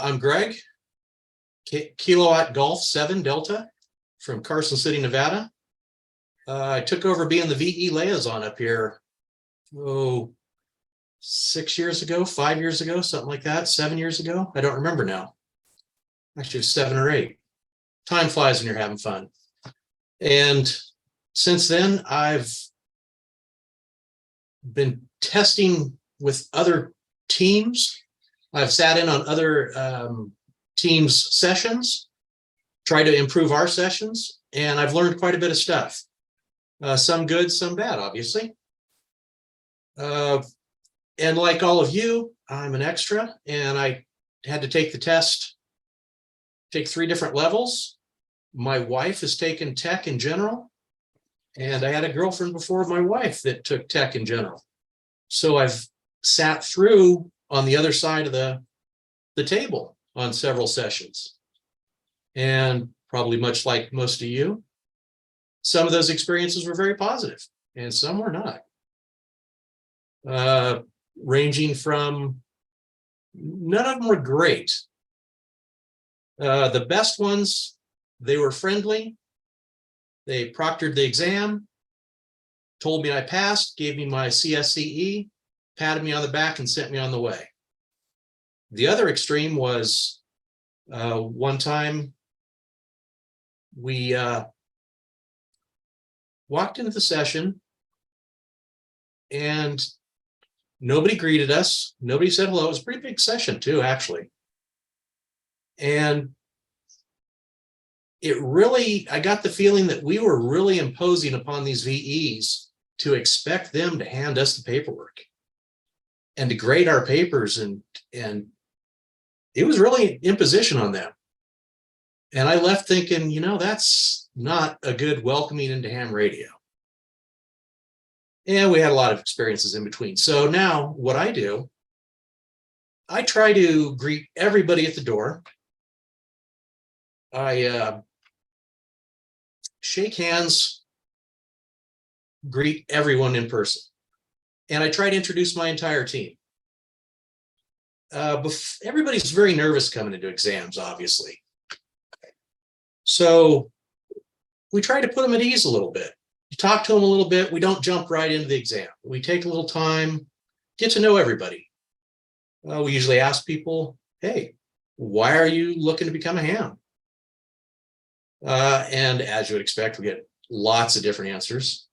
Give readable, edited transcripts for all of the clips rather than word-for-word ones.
I'm Greg, Kilowatt Golf 7 Delta from Carson City, Nevada. I took over being the VE liaison up here, 6 years ago, 5 years ago, something like that, 7 years ago. I don't remember now. Actually, it was 7 or 8. Time flies when you're having fun. And since then, I've been testing with other teams. I've sat in on other teams' sessions, try to improve our sessions, and I've learned quite a bit of stuff. Some good, some bad, obviously. And like all of you, I'm an extra, and I had to take the test, take 3 different levels. My wife has taken tech in general, and I had a girlfriend before my wife that took tech in general. So I've sat through on the other side of the table on several sessions. And probably much like most of you, some of those experiences were very positive and some were not. Ranging from, none of them were great. The best ones, they were friendly. They proctored the exam, told me I passed, gave me my CSCE, patted me on the back and sent me on the way. The other extreme was one time we walked into the session and nobody greeted us. Nobody said hello. It was a pretty big session too, actually. And I got the feeling that we were really imposing upon these VEs to expect them to hand us the paperwork and to grade our papers, and it was really imposition on them. And I left thinking, that's not a good welcoming into ham radio. And we had a lot of experiences in between. So now what I do, I try to greet everybody at the door. I shake hands, greet everyone in person. And I try to introduce my entire team. Everybody's very nervous coming into exams, obviously. So we try to put them at ease a little bit. You talk to them a little bit. We don't jump right into the exam. We take a little time, get to know everybody. We usually ask people, hey, why are you looking to become a ham? And as you would expect, we get lots of different answers.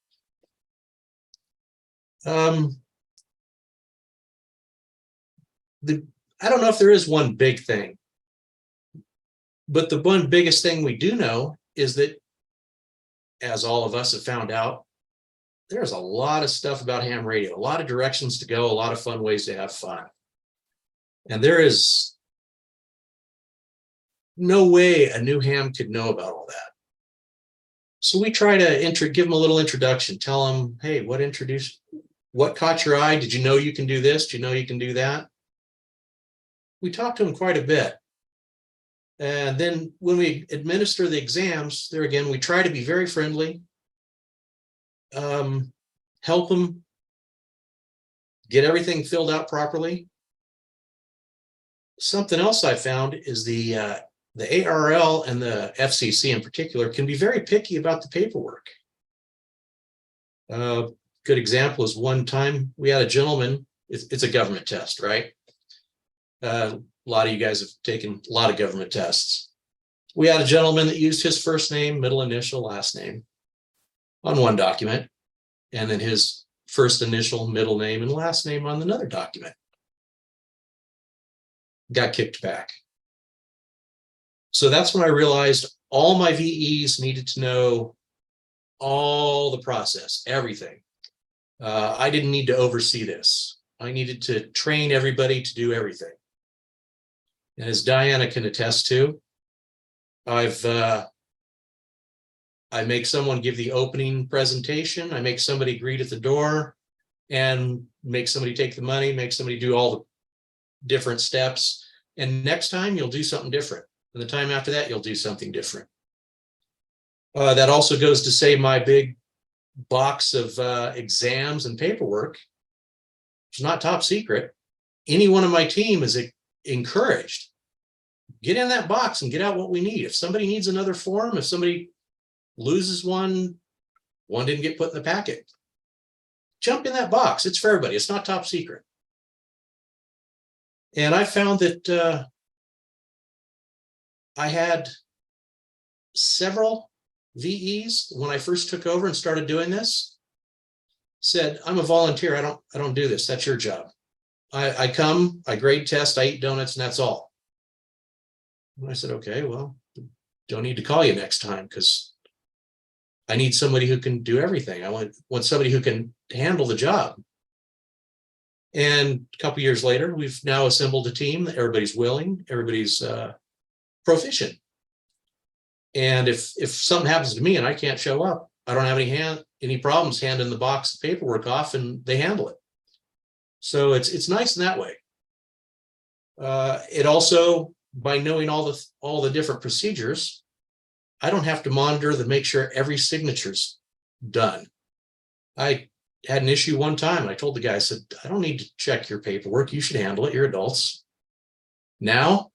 I don't know if there is one big thing, but the one biggest thing we do know is that, as all of us have found out, there's a lot of stuff about ham radio, a lot of directions to go, a lot of fun ways to have fun. And there is no way a new ham could know about all that. So we try to give them a little introduction, tell them, hey, what caught your eye? Did you know you can do this? Do you know you can do that? We talk to them quite a bit. And then when we administer the exams, there again, we try to be very friendly, help them get everything filled out properly. Something else I found is the ARL and the FCC in particular can be very picky about the paperwork. Good example is one time we had a gentleman, it's a government test, right? A lot of you guys have taken a lot of government tests. We had a gentleman that used his first name, middle initial, last name on one document, and then his first initial, middle name, and last name on another document. Got kicked back. So that's when I realized all my VEs needed to know all the process, everything. I didn't need to oversee this. I needed to train everybody to do everything. And as Diana can attest to, I make someone give the opening presentation. I make somebody greet at the door and make somebody take the money, make somebody do all the different steps. And next time you'll do something different. And the time after that, you'll do something different. That also goes to say my big box of exams and paperwork. It's not top secret. Any one of my team is encouraged get in that box and get out what we need. If somebody needs another form, if somebody loses one didn't get put in the packet, jump in that box. It's for everybody. It's not top secret. And I found that I had several VEs when I first took over and started doing this, said, I'm a volunteer. I don't do this. That's your job. I come, I grade test, I eat donuts, and that's all. And I said, okay, well, don't need to call you next time, because I need somebody who can do everything. I want somebody who can handle the job. And a couple years later, we've now assembled a team. Everybody's willing, everybody's proficient. And if something happens to me and I can't show up, I don't have any problems handing the box of paperwork off, and they handle it. So it's nice in that way. It also, by knowing all the different procedures, I don't have to monitor to make sure every signature's done. I had an issue one time. I told the guy, I said, I don't need to check your paperwork. You should handle it. You're adults. Now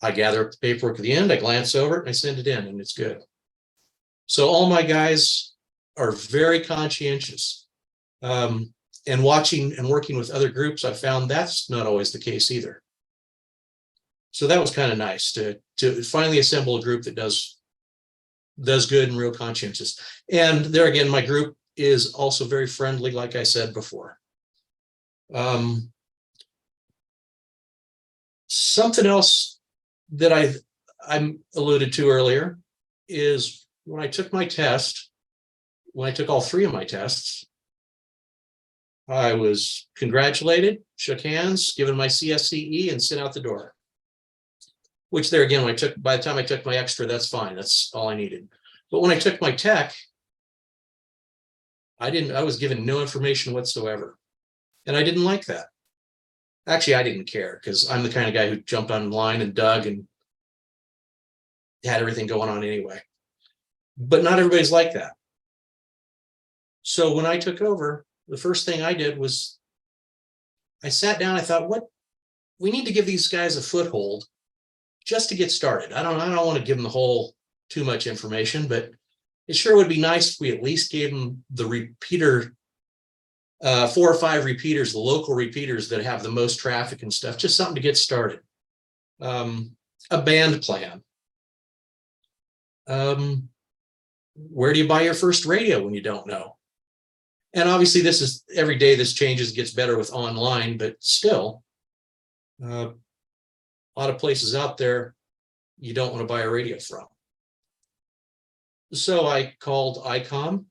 I gather up the paperwork at the end, I glance over it, and I send it in, and it's good. So all my guys are very conscientious. And watching and working with other groups, I found that's not always the case either. So that was kind of nice to finally assemble a group that does good and real conscientious. And there again, my group is also very friendly, like I said before. Something else that I alluded to earlier is when I took my test, when I took all 3 of my tests, I was congratulated, shook hands, given my CSCE, and sent out the door. Which there again, by the time I took my extra, that's fine. That's all I needed. But when I took my tech, I was given no information whatsoever. And I didn't like that. Actually, I didn't care, because I'm the kind of guy who jumped online and dug and had everything going on anyway. But not everybody's like that. So when I took over, the first thing I did was I sat down, I thought, we need to give these guys a foothold just to get started. I don't want to give them the whole too much information, but it sure would be nice if we at least gave them the repeater, 4 or 5 repeaters, the local repeaters that have the most traffic and stuff, just something to get started. A band plan. Where do you buy your first radio when you don't know? And obviously this is every day, this changes, gets better with online, but still, a lot of places out there you don't want to buy a radio from. So I called ICOM,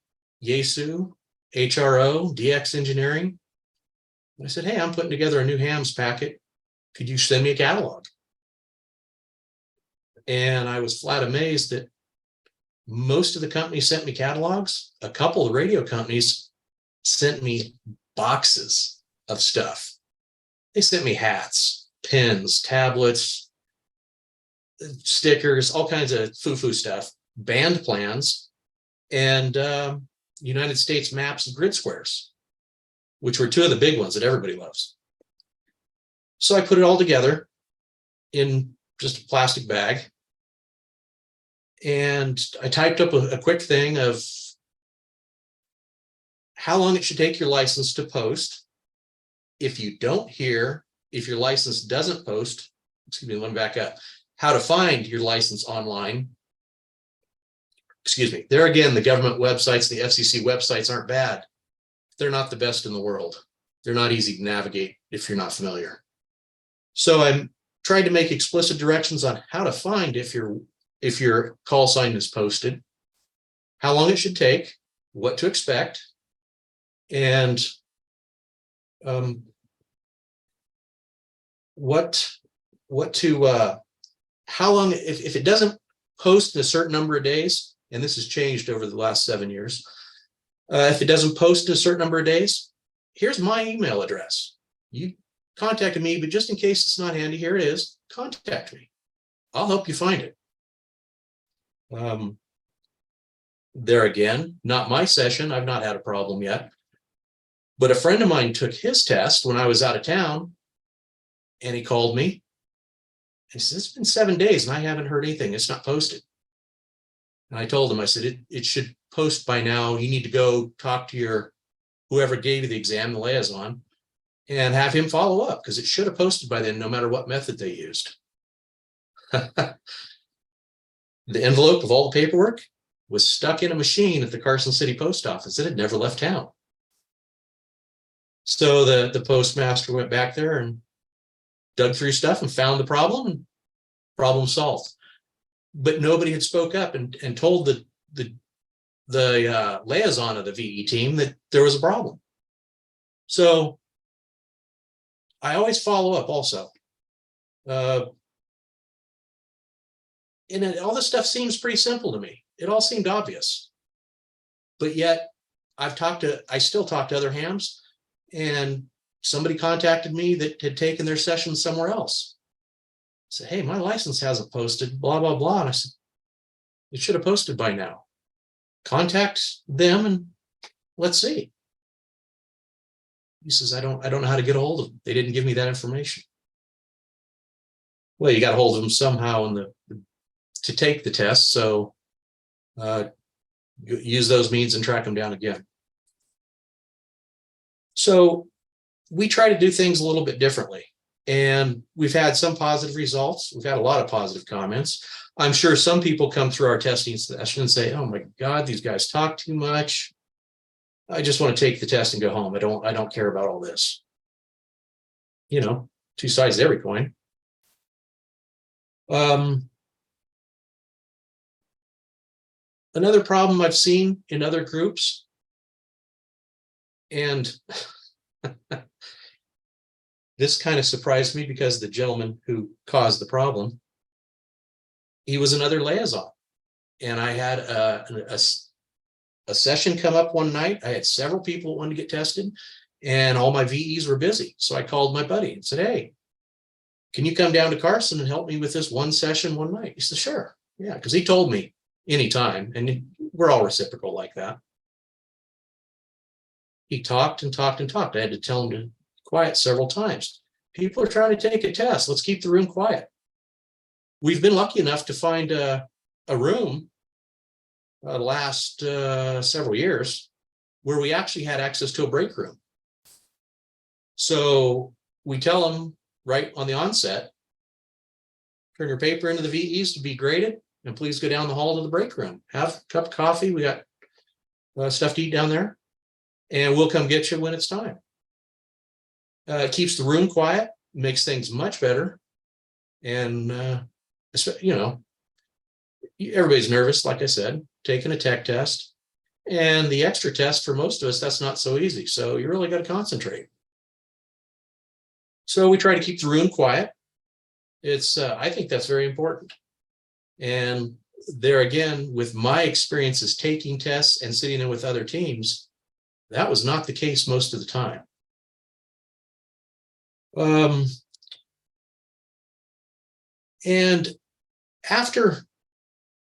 Yaesu, HRO, DX Engineering. I said, hey, I'm putting together a new hams packet. Could you send me a catalog? And I was flat amazed that most of the companies sent me catalogs. A couple of radio companies sent me boxes of stuff. They sent me hats, pins, tablets, stickers, all kinds of foo-foo stuff, band plans, and United States maps and grid squares, which were 2 of the big ones that everybody loves. So I put it all together in just a plastic bag, and I typed up a quick thing of how long it should take your license to post. If you don't hear, if your license doesn't post, excuse me, let me back up. How to find your license online. Excuse me. There again, the government websites, the FCC websites aren't bad. They're not the best in the world. They're not easy to navigate if you're not familiar. So I'm trying to make explicit directions on how to find if your call sign is posted, how long it should take, what to expect, and how long, if it doesn't post in a certain number of days, and this has changed over the last 7 years, if it doesn't post in a certain number of days, here's my email address. You contacted me, but just in case it's not handy, here it is. Contact me. I'll help you find it. There again, not my session. I've not had a problem yet. But a friend of mine took his test when I was out of town, and he called me He says, it's been 7 days and I haven't heard anything. It's not posted. And I told him, I said, it should post by now. You need to go talk to your whoever gave you the exam, the liaison, and have him follow up, because it should have posted by then, no matter what method they used. The envelope of all the paperwork was stuck in a machine at the Carson City post office. It had never left town. So the postmaster went back there and dug through stuff and found the problem, and problem solved. But nobody had spoke up and told the liaison of the VE team that there was a problem. So I always follow up also. And all this stuff seems pretty simple to me. It all seemed obvious. But yet I still talk to other hams, and somebody contacted me that had taken their session somewhere else. I said, hey, my license hasn't posted, blah, blah, blah. And I said, it should have posted by now. Contact them and let's see. He says, I don't know how to get a hold of them. They didn't give me that information. Well, you got a hold of them somehow to take the test. So use those means and track them down again. So we try to do things a little bit differently. And we've had some positive results. We've had a lot of positive comments. I'm sure some people come through our testing session and say, oh my God, these guys talk too much. I just want to take the test and go home. I don't care about all this. You know, two sides to every coin. Another problem I've seen in other groups, and this kind of surprised me because the gentleman who caused the problem, he was another liaison. And I had a session come up one night. I had several people who wanted to get tested, and all my VEs were busy. So I called my buddy and said, hey, can you come down to Carson and help me with this one session one night? He said, sure. Yeah, because he told me anytime, and we're all reciprocal like that. He talked and talked and talked. I had to tell him to quiet several times. People are trying to take a test. Let's keep the room quiet. We've been lucky enough to find a room last several years where we actually had access to a break room. So we tell them right on the onset, turn your paper into the VEs to be graded, and please go down the hall to the break room. Have a cup of coffee. We got stuff to eat down there, and we'll come get you when it's time. It keeps the room quiet, makes things much better. And, you know, everybody's nervous, like I said, taking a tech test. And the extra test for most of us, that's not so easy. So you really got to concentrate. So we try to keep the room quiet. I think that's very important. And there again, with my experiences taking tests and sitting in with other teams, that was not the case most of the time. And after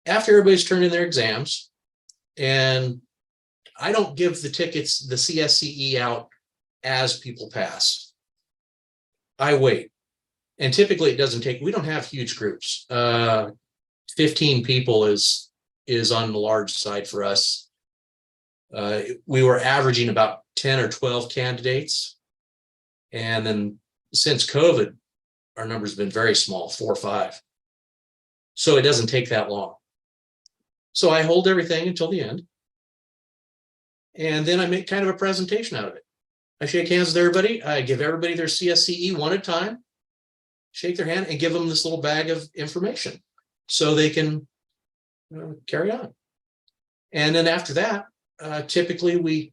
everybody's turned in their exams, and I don't give the tickets, the CSCE out as people pass. I wait. And typically it doesn't take, we don't have huge groups. 15 people is on the large side for us. We were averaging about 10 or 12 candidates. And then since COVID, our number's been very small, 4 or 5. So it doesn't take that long. So I hold everything until the end. And then I make kind of a presentation out of it. I shake hands with everybody. I give everybody their CSCE one at a time, shake their hand, and give them this little bag of information so they can carry on. And then after that, typically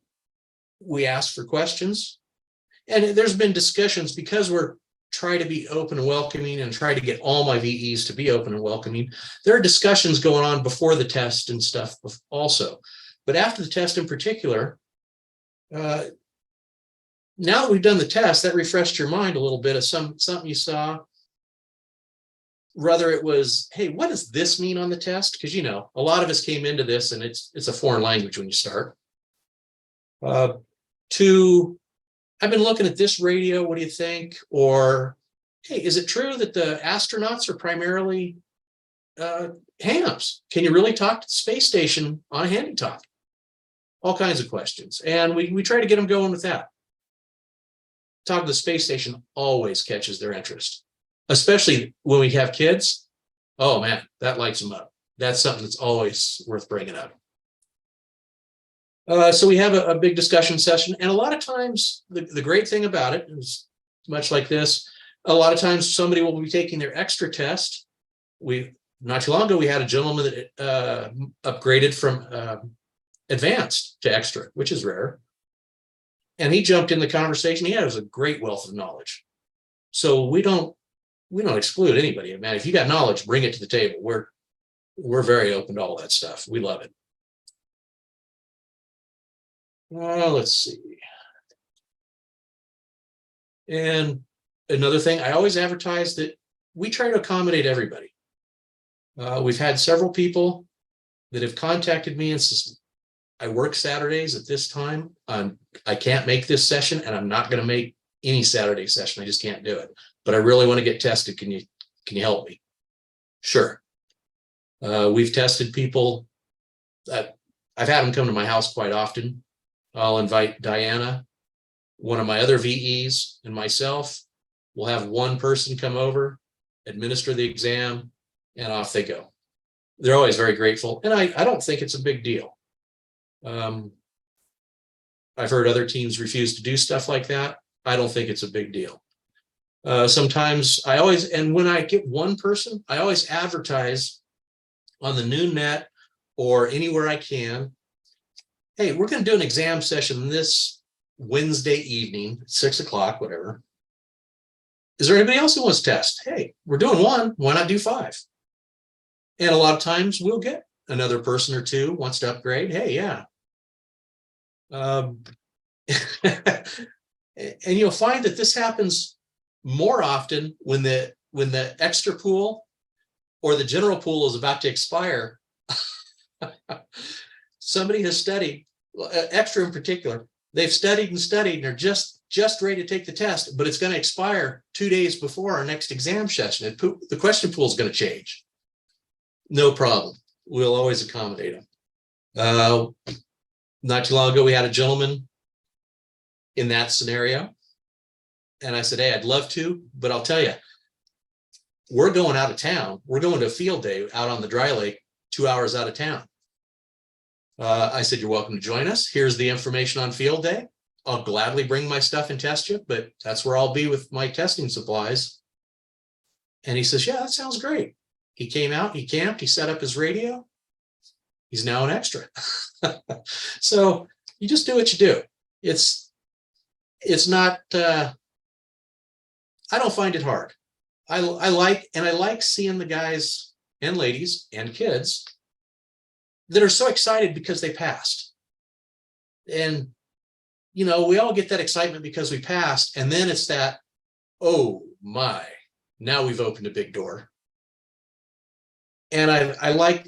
we ask for questions. And there's been discussions, because we're trying to be open and welcoming and try to get all my VEs to be open and welcoming. There are discussions going on before the test and stuff also. But after the test in particular, now that we've done the test, that refreshed your mind a little bit of something you saw. Whether it was, hey, what does this mean on the test? Because, you know, a lot of us came into this and it's a foreign language when you start. To, I've been looking at this radio, what do you think? Or hey, is it true that the astronauts are primarily hams? Can you really talk to the space station on a handy talk? All kinds of questions. And we try to get them going with that. Talk to the space station always catches their interest, especially when we have kids. Oh man, that lights them up. That's something that's always worth bringing up. So we have a big discussion session, and a lot of times the great thing about it is much like this. A lot of times somebody will be taking their extra test. Not too long ago, we had a gentleman that upgraded from advanced to extra, which is rare. And he jumped in the conversation. He has a great wealth of knowledge. So we don't exclude anybody. Man, if you got knowledge, bring it to the table. We're very open to all that stuff. We love it. Let's see. And another thing, I always advertise that we try to accommodate everybody. We've had several people that have contacted me and says, I work Saturdays at this time. I can't make this session, and I'm not going to make any Saturday session. I just can't do it. But I really want to get tested. Can you help me? Sure. We've tested people. I've had them come to my house quite often. I'll invite Diana, one of my other VEs, and myself. We'll have one person come over, administer the exam, and off they go. They're always very grateful, and I don't think it's a big deal. I've heard other teams refuse to do stuff like that. I don't think it's a big deal. Sometimes when I get one person, I always advertise on the noon net or anywhere I can. Hey, we're going to do an exam session this Wednesday evening, 6 o'clock, whatever. Is there anybody else who wants to test? Hey, we're doing one. Why not do 5? And a lot of times we'll get another person or two wants to upgrade. Hey, yeah. And you'll find that this happens more often when the extra pool or the general pool is about to expire. Somebody has studied, extra in particular, they've studied and they're just ready to take the test, but it's going to expire 2 days before our next exam session. The question pool is going to change. No problem. We'll always accommodate them. Not too long ago, we had a gentleman in that scenario. And I said, hey, I'd love to, but I'll tell you, we're going out of town. We're going to a field day out on the dry lake, 2 hours out of town. I said, you're welcome to join us. Here's the information on field day. I'll gladly bring my stuff and test you, but that's where I'll be with my testing supplies. And he says, yeah, that sounds great. He came out, he camped, he set up his radio. He's now an extra. So you just do what you do. It's not, I don't find it hard. I like seeing the guys and ladies and kids that are so excited because they passed. And, we all get that excitement because we passed. And then it's that, oh my, now we've opened a big door. And I like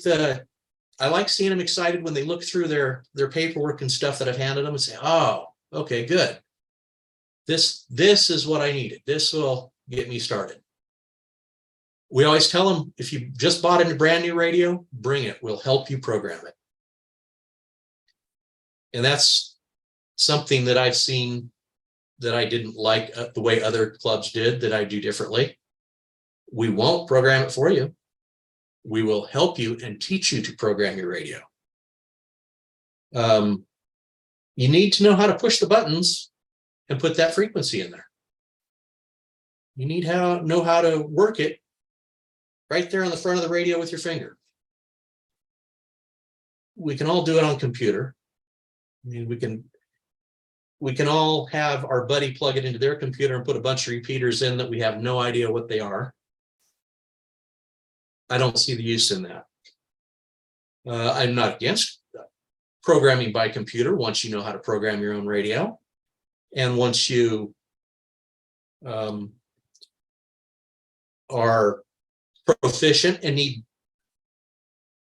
seeing them excited when they look through their paperwork and stuff that I've handed them and say, oh, okay, good. This is what I needed. This will get me started. We always tell them, if you just bought a brand new radio, bring it. We'll help you program it. And that's something that I've seen that I didn't like the way other clubs did, that I do differently. We won't program it for you. We will help you and teach you to program your radio. You need to know how to push the buttons and put that frequency in there. You need to know how to work it right there on the front of the radio with your finger. We can all do it on computer. I mean, we can all have our buddy plug it into their computer and put a bunch of repeaters in that we have no idea what they are. I don't see the use in that. I'm not against programming by computer once you know how to program your own radio. And once you are proficient and need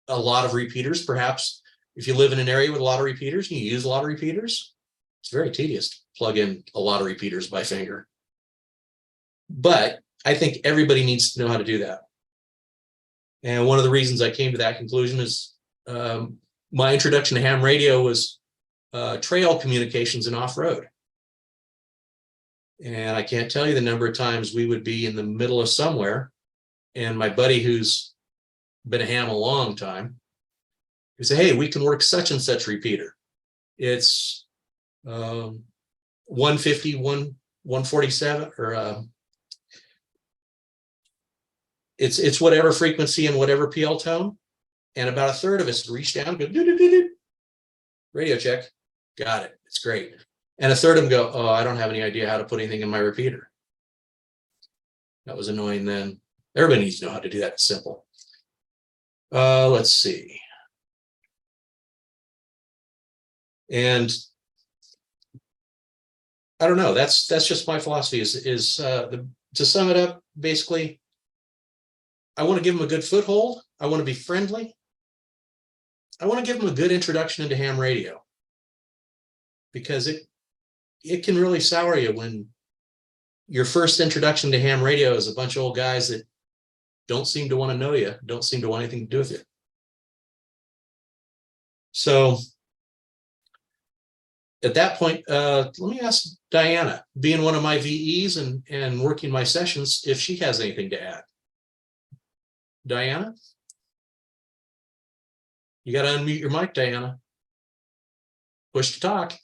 a lot of repeaters, perhaps if you live in an area with a lot of repeaters and you use a lot of repeaters, it's very tedious to plug in a lot of repeaters by finger. But I think everybody needs to know how to do that. And one of the reasons I came to that conclusion is my introduction to ham radio was trail communications and off-road. And I can't tell you the number of times we would be in the middle of somewhere, and my buddy who's been a ham a long time, he say, hey, we can work such and such repeater. It's 150, 147, or it's whatever frequency and whatever PL tone. And about a third of us reach down, go, do, radio check. Got it. It's great. And a third of them go, oh, I don't have any idea how to put anything in my repeater. That was annoying then. Everybody needs to know how to do that. It's simple. Let's see. And I don't know. That's just my philosophy. To sum it up, basically, I want to give them a good foothold. I want to be friendly. I want to give them a good introduction into ham radio, because it can really sour you when your first introduction to ham radio is a bunch of old guys that don't seem to want to know you, don't seem to want anything to do with you. So at that point, let me ask Diana, being one of my VEs and working my sessions, if she has anything to add. Diana? You got to unmute your mic, Diana. Push to talk.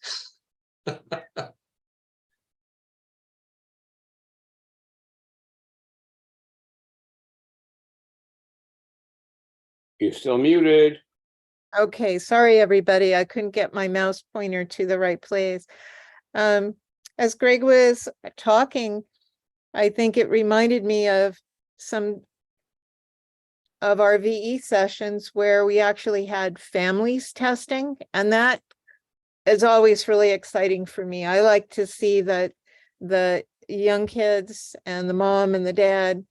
You're still muted. Okay, sorry, everybody. I couldn't get my mouse pointer to the right place. As Greg was talking, I think it reminded me of some of our VE sessions where we actually had families testing, and that is always really exciting for me. I like to see that the young kids and the mom and the dad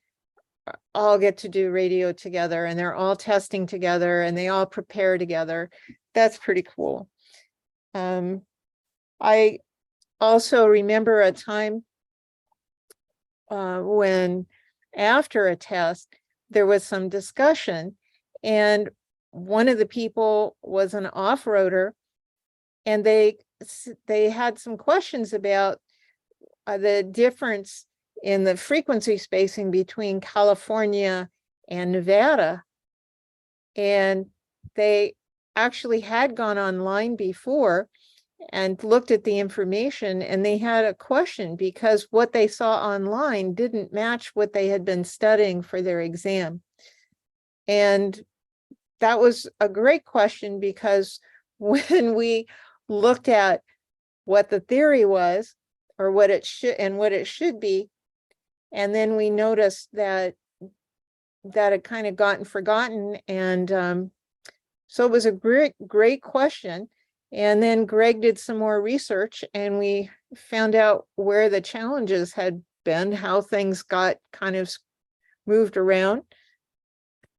all get to do radio together, and they're all testing together, and they all prepare together. That's pretty cool. I also remember a time when after a test, there was some discussion, and one of the people was an off-roader, and they had some questions about the difference in the frequency spacing between California and Nevada. And they actually had gone online before and looked at the information, and they had a question because what they saw online didn't match what they had been studying for their exam. And that was a great question, because when we looked at what the theory was, or what it should be, and then we noticed that it kind of gotten forgotten. And so it was a great question. And then Greg did some more research, and we found out where the challenges had been, how things got kind of moved around,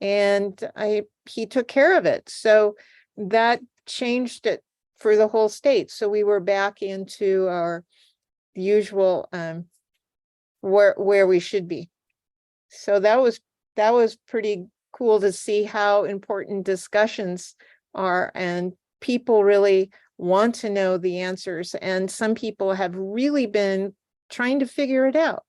and he took care of it. So that changed it for the whole state. So we were back into our usual where we should be. So that was pretty cool to see how important discussions are, and people really want to know the answers, and some people have really been trying to figure it out.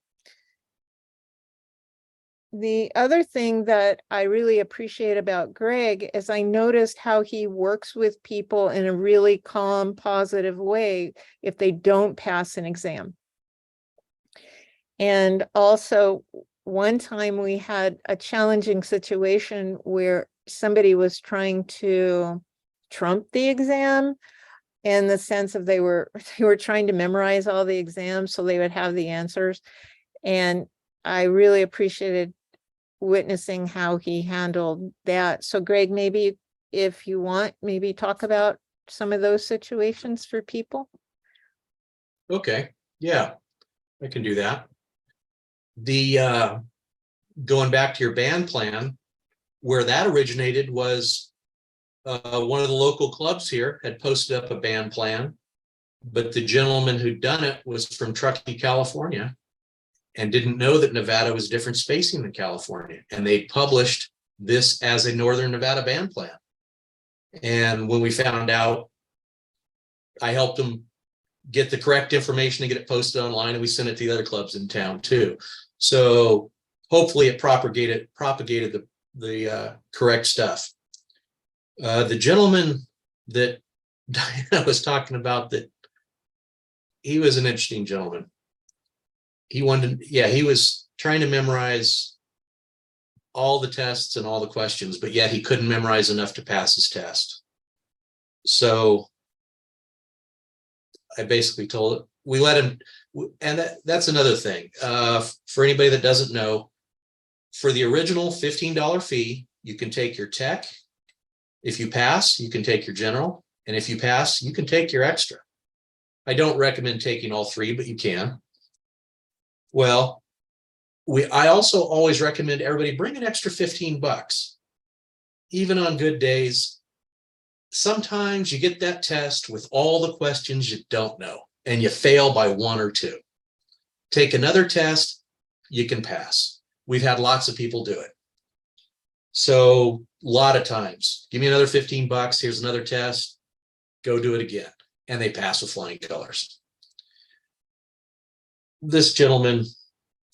The other thing that I really appreciate about Greg is I noticed how he works with people in a really calm, positive way if they don't pass an exam. And also, one time we had a challenging situation where somebody was trying to trump the exam, in the sense of they were trying to memorize all the exams so they would have the answers. And I really appreciated witnessing how he handled that. So Greg, maybe if you want, maybe talk about some of those situations for people. Okay, yeah, I can do that. The going back to your band plan, where that originated was one of the local clubs here had posted up a band plan, but the gentleman who'd done it was from Truckee, California, and didn't know that Nevada was different spacing than California. And they published this as a Northern Nevada band plan. And when we found out, I helped them get the correct information and get it posted online, and we sent it to the other clubs in town too. So hopefully it propagated the correct stuff. The gentleman that Diana was talking about, that he was an interesting gentleman. He was trying to memorize all the tests and all the questions, but yet he couldn't memorize enough to pass his test. So I basically told him, we let him, and that's another thing. For anybody that doesn't know, for the original $15 fee, you can take your tech. If you pass, you can take your general. And if you pass, you can take your extra. I don't recommend taking all three, but you can. Well, I also always recommend everybody bring an extra $15, even on good days. Sometimes you get that test with all the questions you don't know, and you fail by 1 or 2. Take another test, you can pass. We've had lots of people do it. So a lot of times, give me another $15, here's another test, go do it again. And they pass with flying colors. This gentleman,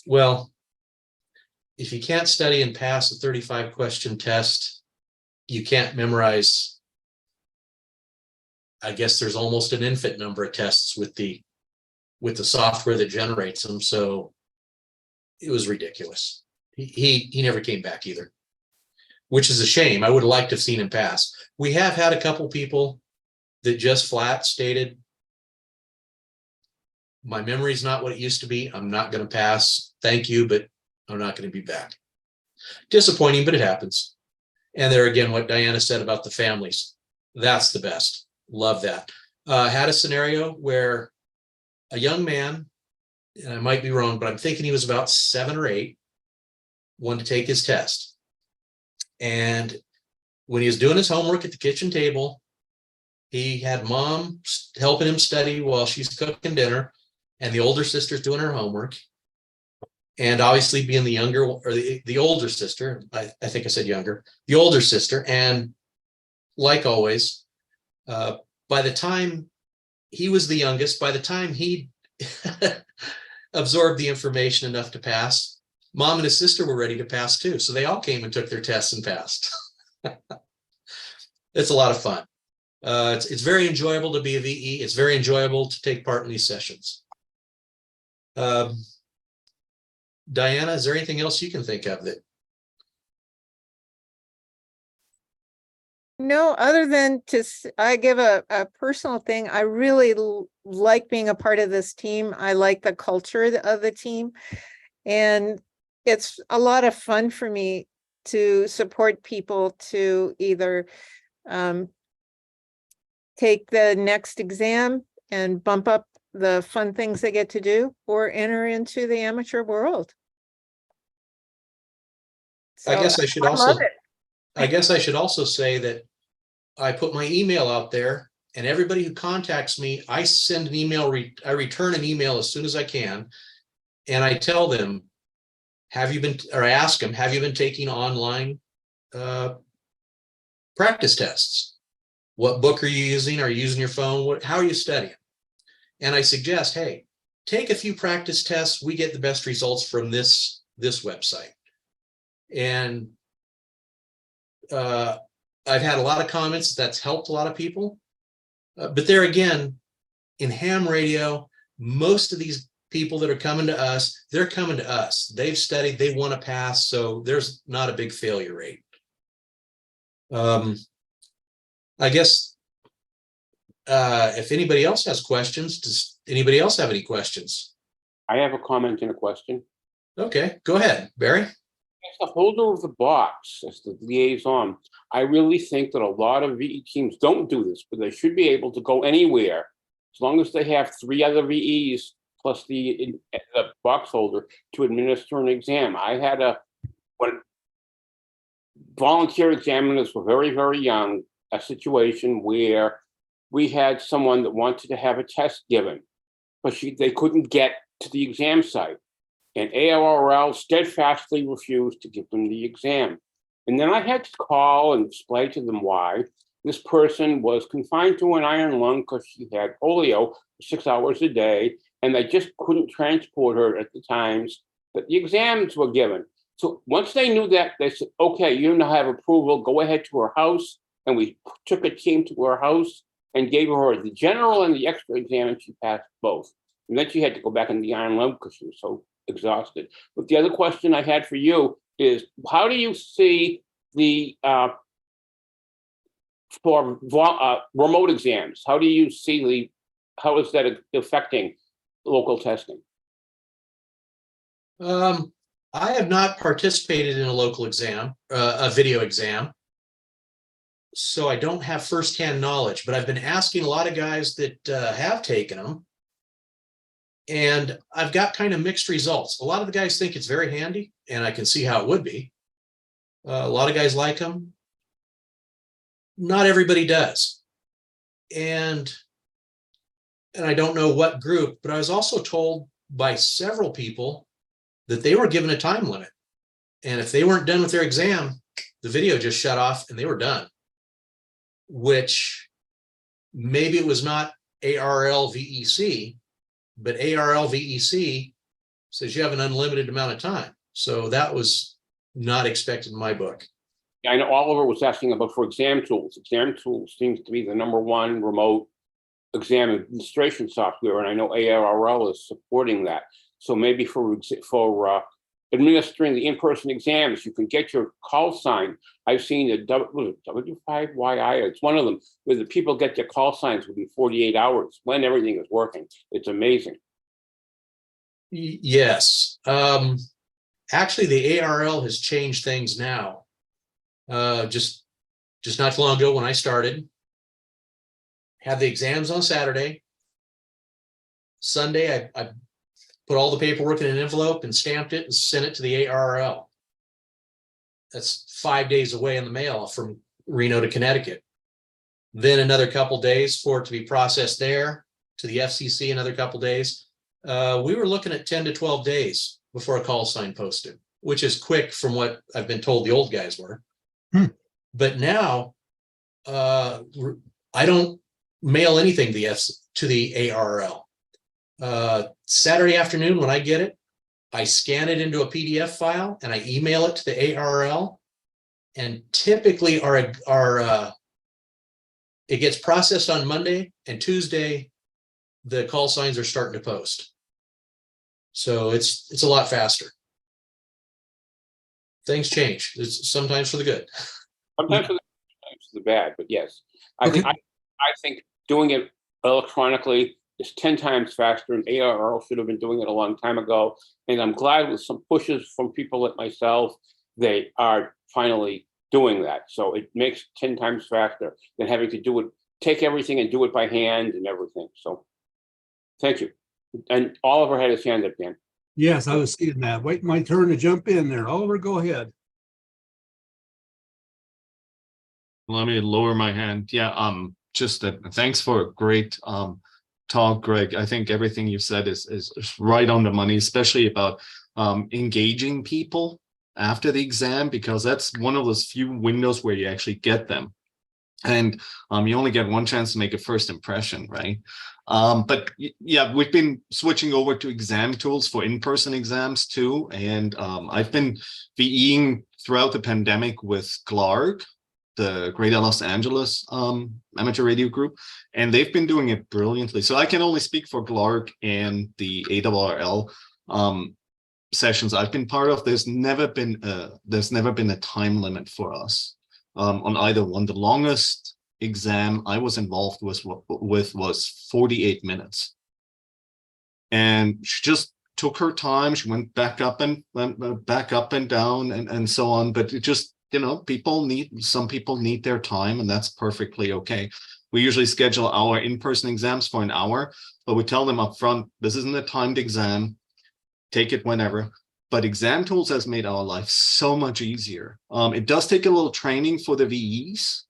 well, if you can't study and pass a 35-question test, you can't memorize. I guess there's almost an infinite number of tests with the software that generates them. So it was ridiculous. He never came back either, which is a shame. I would have liked to have seen him pass. We have had a couple people that just flat stated, my memory's not what it used to be. I'm not going to pass. Thank you, but I'm not going to be back. Disappointing, but it happens. And there again, what Diana said about the families, that's the best. Love that. Had a scenario where a young man, and I might be wrong, but I'm thinking he was about 7 or 8, wanted to take his test. And when he was doing his homework at the kitchen table, he had mom helping him study while she's cooking dinner, and the older sister's doing her homework. And obviously being the younger, or the older sister, I think I said younger, the older sister. And like always, by the time he was the youngest, by the time he absorbed the information enough to pass, mom and his sister were ready to pass too. So they all came and took their tests and passed. It's a lot of fun. It's very enjoyable to be a VE. It's very enjoyable to take part in these sessions. Diana, is there anything else you can think of that? No, other than I give a personal thing. I really like being a part of this team. I like the culture of the team. And it's a lot of fun for me to support people to either take the next exam and bump up the fun things they get to do, or enter into the amateur world. So I guess I should also say that I put my email out there, and everybody who contacts me, I send an email, I return an email as soon as I can. And I tell them, I ask them, have you been taking online practice tests? What book are you using? Are you using your phone? How are you studying? And I suggest, hey, take a few practice tests. We get the best results from this website. And I've had a lot of comments that's helped a lot of people. But there again, in ham radio, most of these people that are coming to us, they're coming to us. They've studied, they want to pass, so there's not a big failure rate. I guess if anybody else has questions, does anybody else have any questions? I have a comment and a question. Okay, go ahead, Barry. As the holder of the box, as the liaison, I really think that a lot of VE teams don't do this, but they should be able to go anywhere as long as they have 3 other VEs plus the box holder to administer an exam. I had when volunteer examiners were very, very young, a situation where we had someone that wanted to have a test given, but they couldn't get to the exam site. and ARRL steadfastly refused to give them the exam. And then I had to call and explain to them why. This person was confined to an iron lung because she had polio 6 hours a day, and they just couldn't transport her at the times that the exams were given. So once they knew that, they said, okay, you now have approval, go ahead to her house. And we took a team to her house and gave her the general and the extra exam, and she passed both. And then she had to go back in the iron lung because she was so exhausted. But the other question I had for you is, how do you see the for remote exams? How do you see how is that affecting local testing? I have not participated in a local exam, a video exam, so I don't have firsthand knowledge, but I've been asking a lot of guys that have taken them, and I've got kind of mixed results. A lot of the guys think it's very handy, and I can see how it would be. A lot of guys like them. Not everybody does. And I don't know what group, but I was also told by several people that they were given a time limit. And if they weren't done with their exam, the video just shut off and they were done. Which maybe it was not ARL VEC, but ARL VEC says you have an unlimited amount of time. So that was not expected in my book. I know Oliver was asking about for exam tools. Exam tools seems to be the #1 remote exam administration software, and I know ARRL is supporting that. So maybe for administering the in-person exams, you can get your call sign. I've seen the W5YI, it's one of them, where the people get their call signs within 48 hours when everything is working. It's amazing. Yes. Actually, the ARL has changed things now. Just not too long ago when I started, had the exams on Saturday. Sunday, I put all the paperwork in an envelope and stamped it and sent it to the ARL. That's 5 days away in the mail from Reno to Connecticut. Then another couple days for it to be processed there, to the FCC, another couple days. We were looking at 10 to 12 days before a call sign posted, which is quick from what I've been told the old guys were. But now I don't mail anything to the ARL. Saturday afternoon when I get it, I scan it into a PDF file and I email it to the ARL. And typically it gets processed on Monday, and Tuesday the call signs are starting to post. So it's a lot faster. Things change. It's sometimes for the good. Sometimes for the bad, but yes. I think doing it electronically is 10 times faster, and ARL should have been doing it a long time ago. And I'm glad with some pushes from people like myself, they are finally doing that. So it makes 10 times faster than having to do it, take everything and do it by hand and everything. So thank you. And Oliver had his hand up, Dan. Yes, I was seeing that. Wait my turn to jump in there. Oliver, go ahead. Let me lower my hand. Yeah, just thanks for a great talk, Greg. I think everything you said is right on the money, especially about engaging people after the exam, because that's one of those few windows where you actually get them. And you only get one chance to make a first impression, right? But yeah, we've been switching over to exam tools for in-person exams too. And I've been VEing throughout the pandemic with GLARG, the Greater Los Angeles amateur radio group, and they've been doing it brilliantly. So I can only speak for GLARG and the ARRL sessions I've been part of. There's never been a time limit for us on either one. The longest exam I was involved with was 48 minutes, and she just took her time. She went back up and down and so on. But it just, you know, some people need their time, and that's perfectly okay. We usually schedule our in-person exams for an hour, but we tell them up front, this isn't a timed exam, take it whenever. But exam tools has made our life so much easier. It does take a little training for the VEs,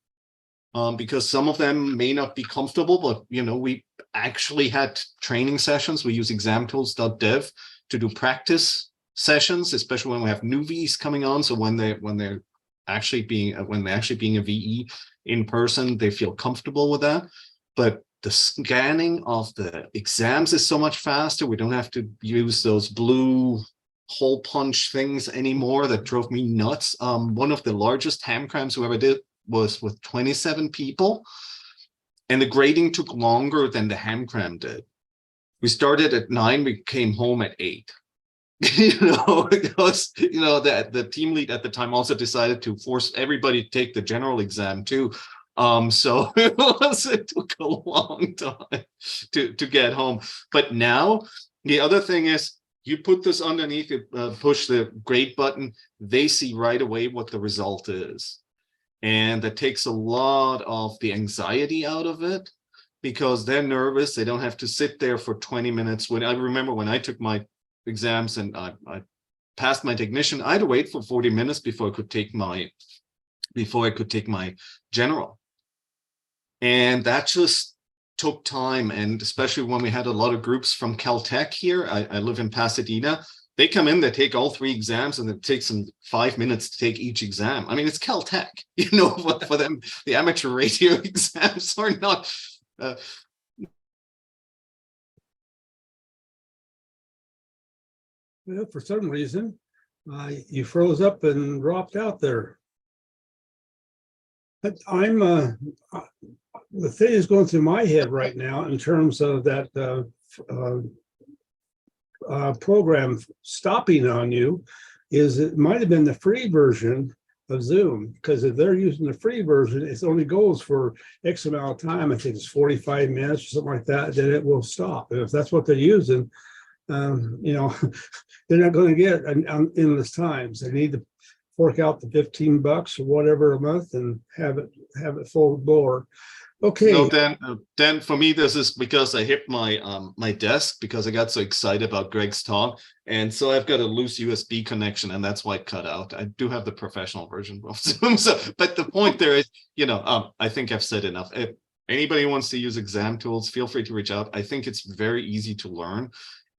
because some of them may not be comfortable, but you know, we actually had training sessions. We use examtools.dev to do practice sessions, especially when we have new Vs coming on. So when they're actually being a VE in person, they feel comfortable with that. But the scanning of the exams is so much faster. We don't have to use those blue hole punch things anymore that drove me nuts. One of the largest ham crams we ever did was with 27 people, and the grading took longer than the ham cram did. We started at 9, we came home at 8. Because that the team lead at the time also decided to force everybody to take the general exam too. So it took a long time to get home. But now the other thing is, you put this underneath, push the grade button, they see right away what the result is. And that takes a lot of the anxiety out of it, because they're nervous. They don't have to sit there for 20 minutes. I remember when I took my exams and I passed my technician, I had to wait for 40 minutes before I could take my general. And that just took time. And especially when we had a lot of groups from Caltech here, I live in Pasadena, they come in, they take all 3 exams, and it takes them 5 minutes to take each exam. I mean, it's Caltech, for them, the amateur radio exams are not, Well, for some reason, you froze up and dropped out there. But the thing is going through my head right now in terms of that program stopping on you, is it might have been the free version of Zoom, because if they're using the free version, it only goes for X amount of time. I think it's 45 minutes or something like that, then it will stop. And if that's what they're using, they're not going to get an endless times. They need to fork out the $15 or whatever a month and have it full bore. Okay. No, Dan, for me, this is because I hit my my desk because I got so excited about Greg's talk. And so I've got a loose USB connection, and that's why it cut out. I do have the professional version of Zoom. But the point there is, I think I've said enough. If anybody wants to use exam tools, feel free to reach out. I think it's very easy to learn.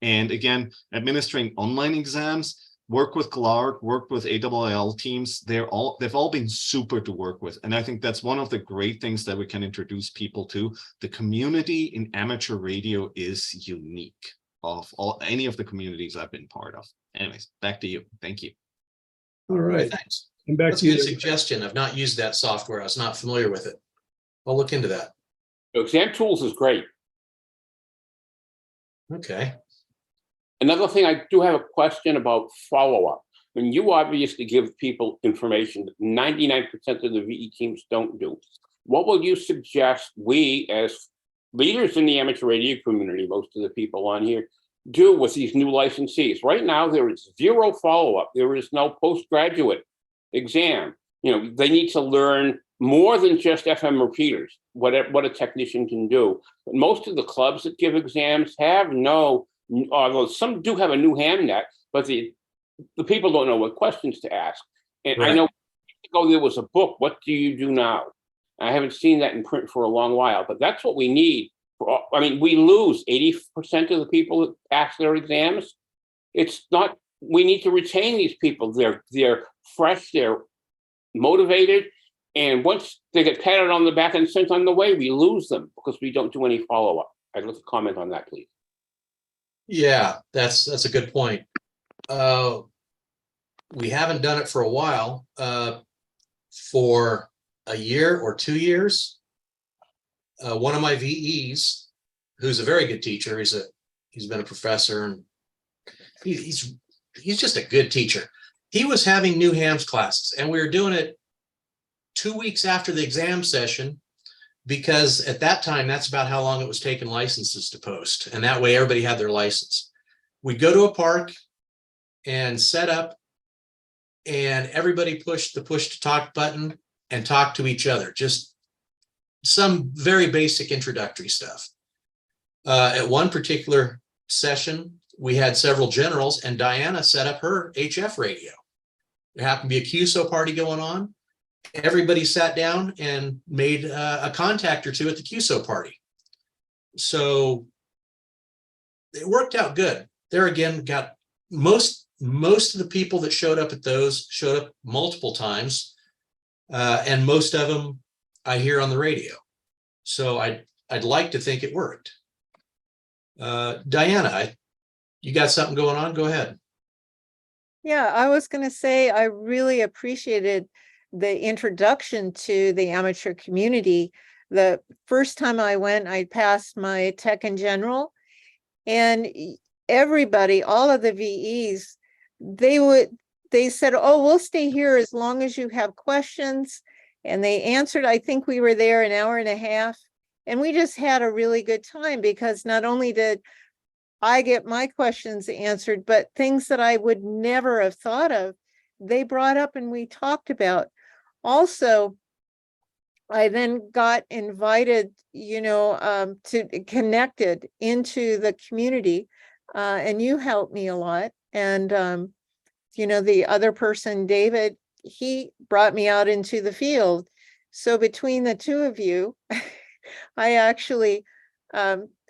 And again, administering online exams, work with Clark, work with ALL teams. They've all been super to work with. And I think that's one of the great things that we can introduce people to. The community in amateur radio is unique of any of the communities I've been part of. Anyways, back to you. Thank you. All right. Thanks. And back That's to a good you. suggestion. I've not used that software. I was not familiar with it. I'll look into that. Exam tools is great. Okay. Another thing, I do have a question about follow-up. When you obviously give people information that 99% of the VE teams don't do, what would you suggest we, as leaders in the amateur radio community, most of the people on here, do with these new licensees? Right now, there is zero follow-up. There is no postgraduate exam. They need to learn more than just FM repeaters, what a technician can do. But most of the clubs that give exams have no, although some do have a new ham net, but the people don't know what questions to ask. And Right. I know there was a book, What Do You Do Now? I haven't seen that in print for a long while, but that's what we need. We lose 80% of the people that pass their exams. It's not, we need to retain these people. They're fresh, they're motivated. And once they get patted on the back and sent on the way, we lose them because we don't do any follow-up. I'd like to comment on that, please. Yeah, that's a good point. We haven't done it for a while. For a year or 2 years, one of my VEs, who's a very good teacher, he's been a professor, and he's just a good teacher. He was having new hams classes, and we were doing it 2 weeks after the exam session, because at that time, that's about how long it was taking licenses to post. And that way everybody had their license. We'd go to a park and set up, and everybody pushed the push to talk button and talk to each other. Just some very basic introductory stuff. At one particular session, we had several generals, and Diana set up her HF radio. There happened to be a QSO party going on. Everybody sat down and made a contact or two at the QSO party. So it worked out good. There again, got most most of the people that showed up at those showed up multiple times. And most of them I hear on the radio. So I'd like to think it worked. Diana, you got something going on? Go ahead. Yeah, I was going to say I really appreciated the introduction to the amateur community. The first time I went, I passed my tech in general, and everybody, all of the VEs, they said, oh, we'll stay here as long as you have questions. And they answered. I think we were there an hour and a half, and we just had a really good time, because not only did I get my questions answered, but things that I would never have thought of, they brought up and we talked about. Also, I then got invited, to connected into the community, and you helped me a lot. And, the other person, David, he brought me out into the field. So between the two of you, I actually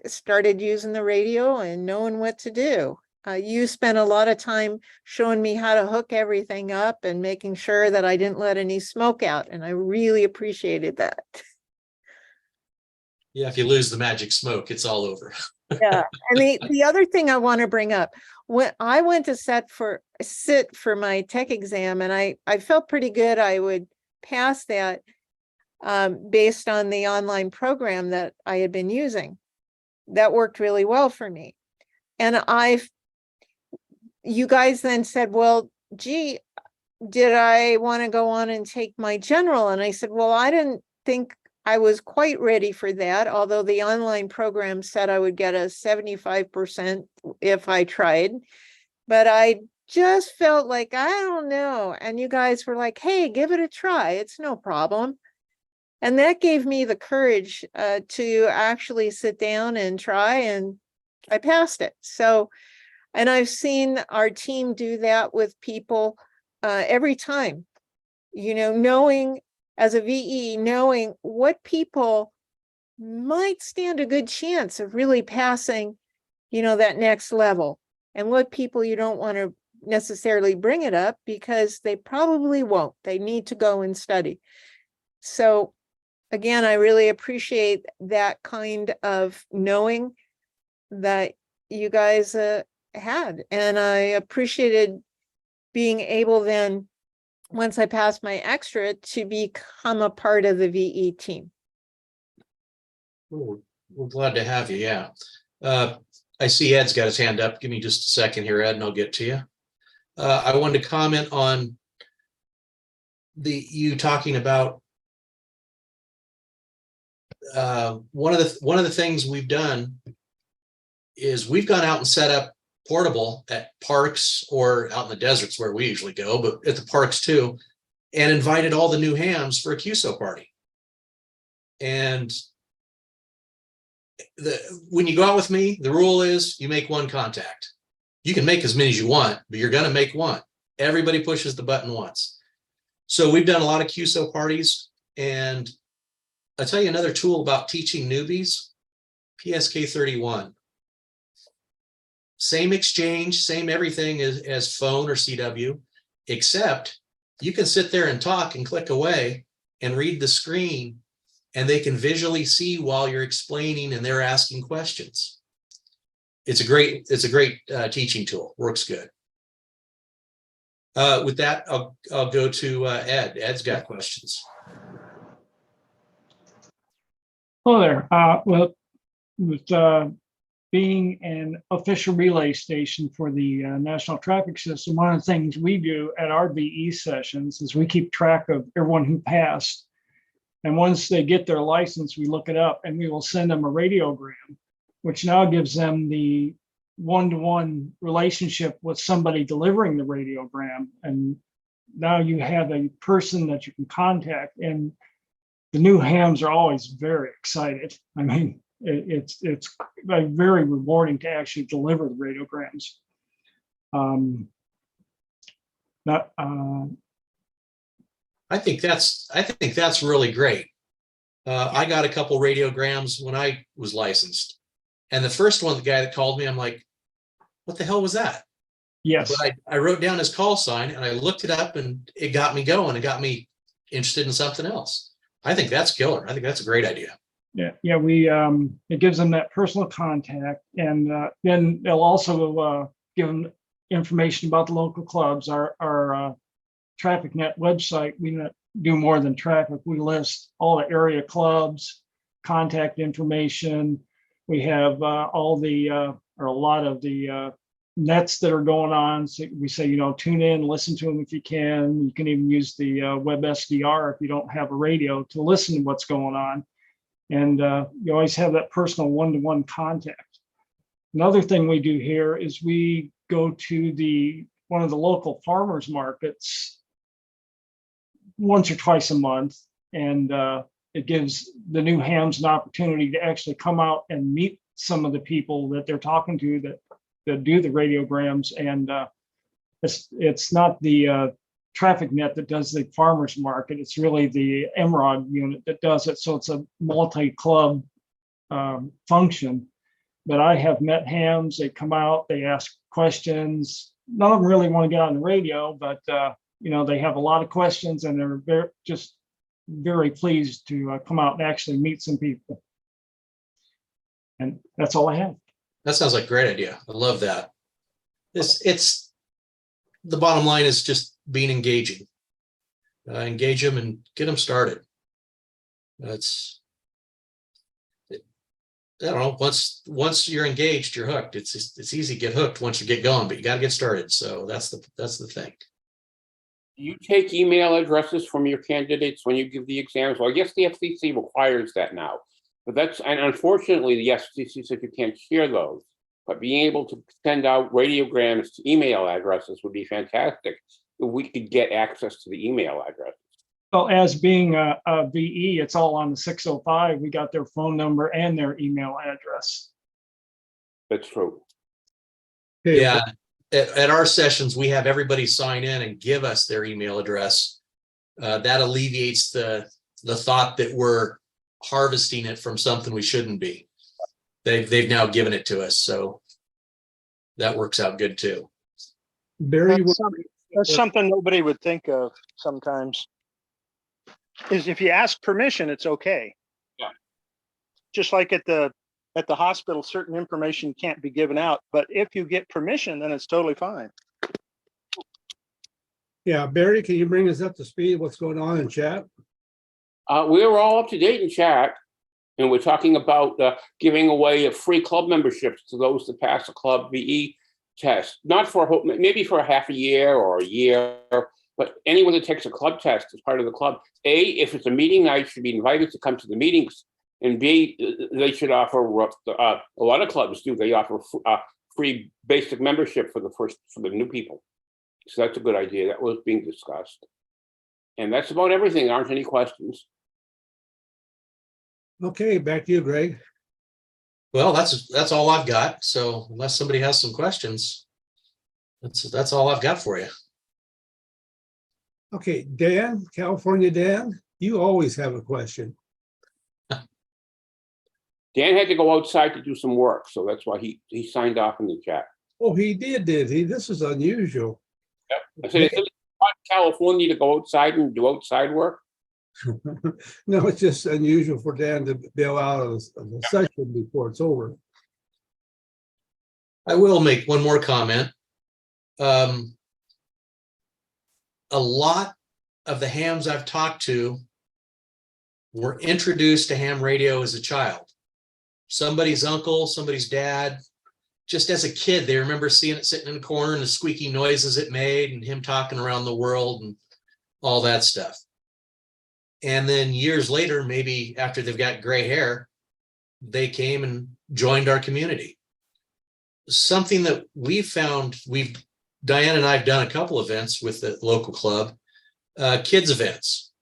started using the radio and knowing what to do. You spent a lot of time showing me how to hook everything up and making sure that I didn't let any smoke out. And I really appreciated that. Yeah, if you lose the magic smoke, it's all over. Yeah. And the other thing I want to bring up, when I went to sit for my tech exam, and I felt pretty good I would pass that based on the online program that I had been using. That worked really well for me. And you guys then said, well, gee, did I want to go on and take my general? And I said, well, I didn't think I was quite ready for that, although the online program said I would get a 75% if I tried. But I just felt like, I don't know. And you guys were like, hey, give it a try. It's no problem. And that gave me the courage to actually sit down and try, and I passed it. So, and I've seen our team do that with people every time, knowing as a VE, knowing what people might stand a good chance of really passing, that next level, and what people you don't want to necessarily bring it up because they probably won't. They need to go and study. So, again, I really appreciate that kind of knowing that you guys had. And I appreciated being able then, once I passed my extra, to become a part of the VE team. We're glad to have you. Yeah. I see Ed's got his hand up. Give me just a second here, Ed, and I'll get to you. I wanted to comment on you talking about one of the things we've done is we've gone out and set up portable at parks or out in the deserts where we usually go, but at the parks too, and invited all the new hams for a QSO party. And when you go out with me, the rule is you make one contact. You can make as many as you want, but you're going to make one. Everybody pushes the button once. So we've done a lot of QSO parties, and I'll tell you another tool about teaching newbies, PSK 31. Same exchange, same everything as phone or CW, except you can sit there and talk and click away and read the screen, and they can visually see while you're explaining and they're asking questions. It's a great teaching tool. Works good. With that, I'll go to Ed. Ed's got questions. Hello there. Well, with being an official relay station for the National Traffic System, one of the things we do at our VE sessions is we keep track of everyone who passed. And once they get their license, we look it up and we will send them a radiogram, which now gives them the one-to-one relationship with somebody delivering the radiogram. And now you have a person that you can contact, and the new hams are always very excited. I mean, it's very rewarding to actually deliver the radiograms. I think that's really great. I got a couple radiograms when I was licensed, and the first one, the guy that called me, I'm like, what the hell was that? Yes. But I wrote down his call sign and I looked it up and it got me going. It got me interested in something else. I think that's killer. I think that's a great idea. Yeah, we, it gives them that personal contact, and then they'll also give them information about the local clubs. Our Traffic Net website, we not do more than traffic. We list all the area clubs, contact information. We have all the, or a lot of the nets that are going on. So we say, you know, tune in, listen to them if you can. You can even use the web SDR if you don't have a radio to listen to what's going on. And you always have that personal one-to-one contact. Another thing we do here is we go to one of the local farmers markets once or twice a month, and it gives the new hams an opportunity to actually come out and meet some of the people that they're talking to that do the radiograms. And it's not the Traffic Net that does the farmers market. It's really the MROG unit that does it. So it's a multi-club function. But I have met hams. They come out, they ask questions. None of them really want to get on the radio, but you know, they have a lot of questions, and they're just very pleased to come out and actually meet some people. And that's all I have. That sounds like a great idea. I love that. It's the bottom line is just being engaging. Engage them and get them started. That's, I don't know, once you're engaged, you're hooked. It's easy to get hooked once you get going, but you got to get started. So that's the thing. Do you take email addresses from your candidates when you give the exams? Well, I guess the FCC requires that now, but and unfortunately the FCC said you can't share those, but being able to send out radiograms to email addresses would be fantastic if we could get access to the email address. Well, as being a VE, it's all on the 605. We got their phone number and their email address. That's true. Okay, Yeah. At our sessions, we have everybody sign in and give us their email address. That alleviates the thought that we're harvesting it from something we shouldn't be. They've now given it to us, so that works out good too. Barry, That's something nobody would think of sometimes. Is if you ask permission, it's okay. Yeah. Just like at the hospital, certain information can't be given out, but if you get permission, then it's totally fine. yeah, Barry, can you bring us up to speed? What's going on in chat? We're all up to date in chat, and we're talking about giving away a free club memberships to those that pass a club VE test. Not for maybe for a half a year or a year, but anyone that takes a club test as part of the club, A, if it's a meeting night, should be invited to come to the meetings, and B, they should offer a lot of clubs do. They offer free basic membership for the new people. So that's a good idea. That was being discussed, and that's about everything. There aren't any questions. Okay, back to you, Greg. Well, that's all I've got. So unless somebody has some questions, that's all I've got for you. Okay, Dan, California Dan, you always have a question. Dan had to go outside to do some work, so that's why he signed off in the chat. Oh, he did he? This is unusual. Yep. I said, is it California to go outside and do outside work? No, it's just unusual for Dan to bail out of the session before it's over. I will make one more comment. A lot of the hams I've talked to were introduced to ham radio as a child. Somebody's uncle, somebody's dad, just as a kid, they remember seeing it sitting in a corner and the squeaky noises it made and him talking around the world and all that stuff. And then years later, maybe after they've got gray hair, they came and joined our community. Something that we found, Diane and I have done a couple events with the local club, kids events.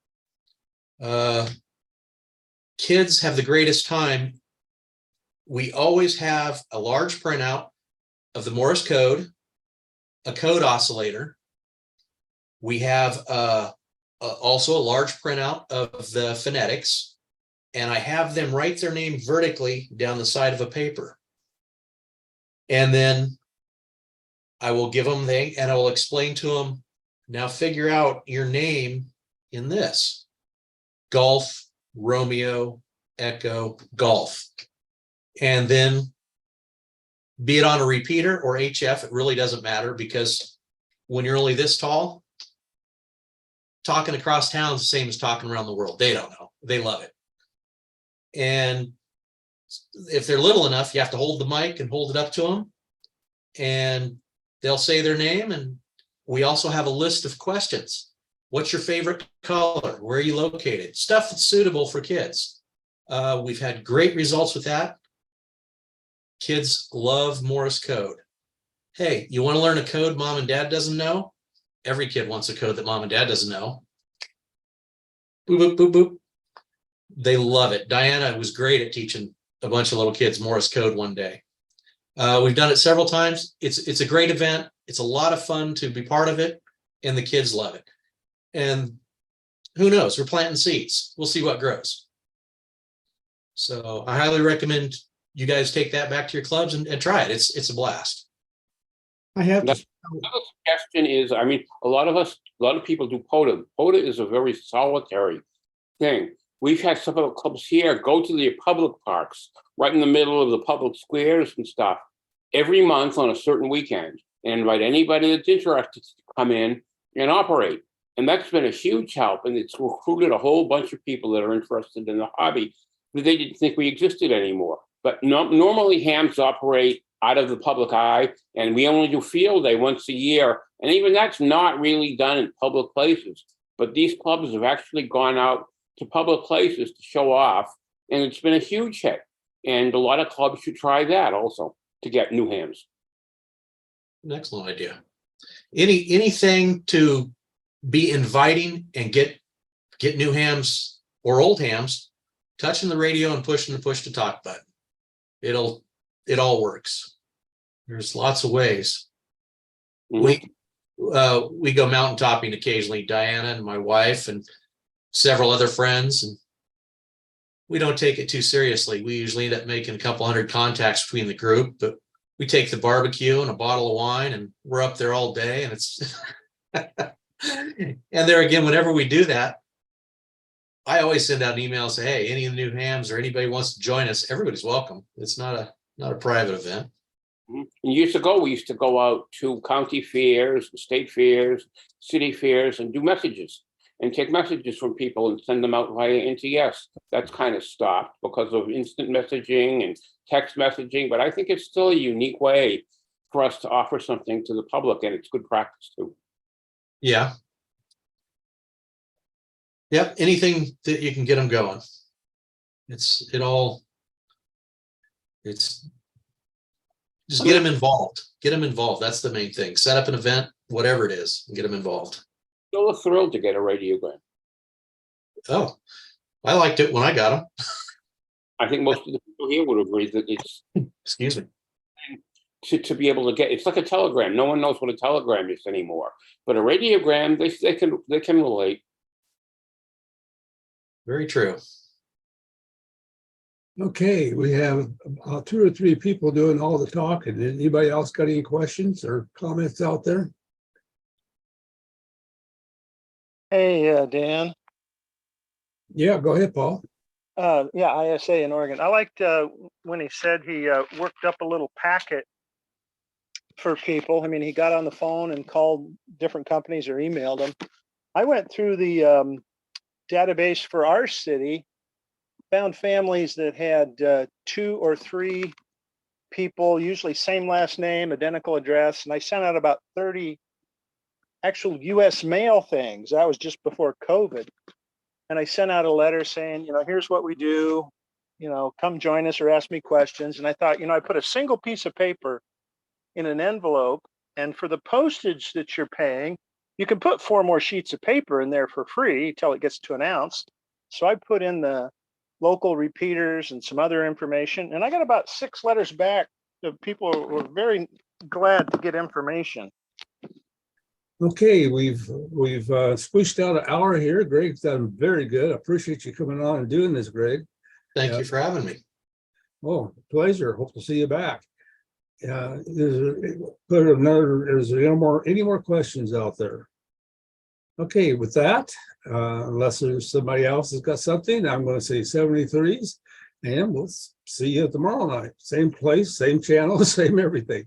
Kids have the greatest time. We always have a large printout of the Morse code, a code oscillator. We have also a large printout of the phonetics, and I have them write their name vertically down the side of a paper. And then I will give them and I will explain to them, now figure out your name in this. Golf, Romeo, Echo, Golf. And then be it on a repeater or HF, it really doesn't matter, because when you're only this tall, talking across town is the same as talking around the world. They don't know. They love it. And if they're little enough, you have to hold the mic and hold it up to them, and they'll say their name. And we also have a list of questions. What's your favorite color? Where are you located? Stuff that's suitable for kids. We've had great results with that. Kids love Morse code. Hey, you want to learn a code mom and dad doesn't know? Every kid wants a code that mom and dad doesn't know. Boop, boop, boop, boop. They love it. Diana was great at teaching a bunch of little kids Morse code one day. We've done it several times. It's a great event. It's a lot of fun to be part of it, and the kids love it. And who knows? We're planting seeds. We'll see what grows. So I highly recommend you guys take that back to your clubs and try it. It's a blast. I have to, Another suggestion is, I mean, a lot of people do POTA. POTA is a very solitary thing. We've had some of the clubs here go to the public parks, right in the middle of the public squares and stuff, every month on a certain weekend, and invite anybody that's interested to come in and operate. And that's been a huge help. And it's recruited a whole bunch of people that are interested in the hobby that they didn't think we existed anymore. But normally hams operate out of the public eye, and we only do field day once a year. And even that's not really done in public places. But these clubs have actually gone out to public places to show off, and it's been a huge hit. And a lot of clubs should try that also to get new hams. An excellent idea. Anything to be inviting and get new hams or old hams, touching the radio and pushing the push to talk button. It all works. There's lots of ways. Mhm. We go mountain topping occasionally, Diana and my wife and several other friends, and we don't take it too seriously. We usually end up making a couple hundred contacts between the group, but we take the barbecue and a bottle of wine, and we're up there all day. And it's and there again, whenever we do that, I always send out an email and say, hey, any of the new hams or anybody wants to join us, everybody's welcome. It's not a private event. And years ago, we used to go out to county fairs, state fairs, city fairs, and do messages and take messages from people and send them out via NTS. That's kind of stopped because of instant messaging and text messaging, but I think it's still a unique way for us to offer something to the public, and it's good practice too. Yeah. Yep. Anything that you can get them going. It's just get them involved. Get them involved. That's the main thing. Set up an event, whatever it is, and get them involved. Still a thrill to get a radiogram. Oh, I liked it when I got them. I think most of the people here would agree that it's Excuse me. to be able to get. It's like a telegram. No one knows what a telegram is anymore, but a radiogram, they can relate. Very true. okay, we have 2 or 3 people doing all the talking. Anybody else got any questions or comments out there? Hey, Dan. Yeah, go ahead, Paul. Yeah, ISA in Oregon. I liked when he said he worked up a little packet for people. I mean, he got on the phone and called different companies or emailed them. I went through the database for our city, found families that had 2 or 3 people, usually same last name, identical address, and I sent out about 30 actual US mail things. That was just before COVID. And I sent out a letter saying, here's what we do, come join us or ask me questions. And I thought, I put a single piece of paper in an envelope, and for the postage that you're paying, you can put 4 more sheets of paper in there for free till it gets to an ounce. So I put in the local repeaters and some other information, and I got about 6 letters back. The people were very glad to get information. Okay, we've squished out an hour here. Greg's done very good. I appreciate you coming on and doing this, Greg. Thank Yeah. you for having me. Oh, pleasure. Hope to see you back. Is there any more questions out there? Okay, with that, unless there's somebody else that's got something, I'm going to say 73s, and we'll see you tomorrow night. Same place, same channel, same everything.